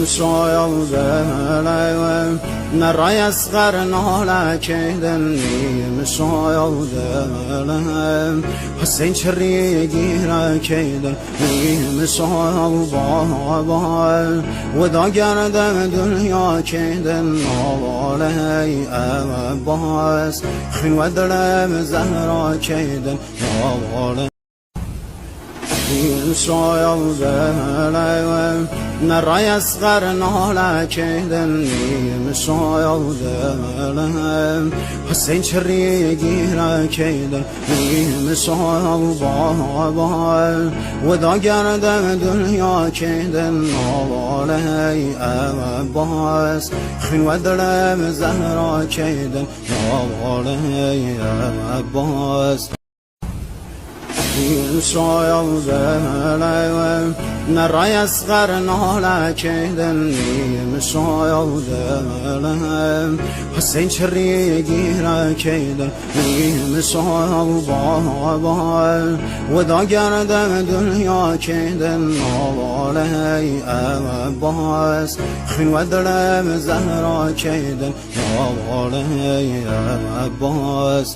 شاید دلم نرای اصغر ناله کردنیم شاید دلم حسین چری گیره کردنیم شاید بابا و دا گردم دنیا کردن نواله عباس خین و دلم زهرا کردن نواله شاید دلم نرای اصغر ناله کردنیم شاید دلم حسین چری گیره کردنیم شاید بابا و دا گردم دنیا کردن نواله عباس خین و دلم زهرا کردن نواله عباس شاید دلم نرای اصغر ناله کردنیم شاید دلم حسین چری گیره کردنیم شاید بابا و دا گردم دنیا کردن نواله عباس خین و دلم زهرا کردن نواله عباس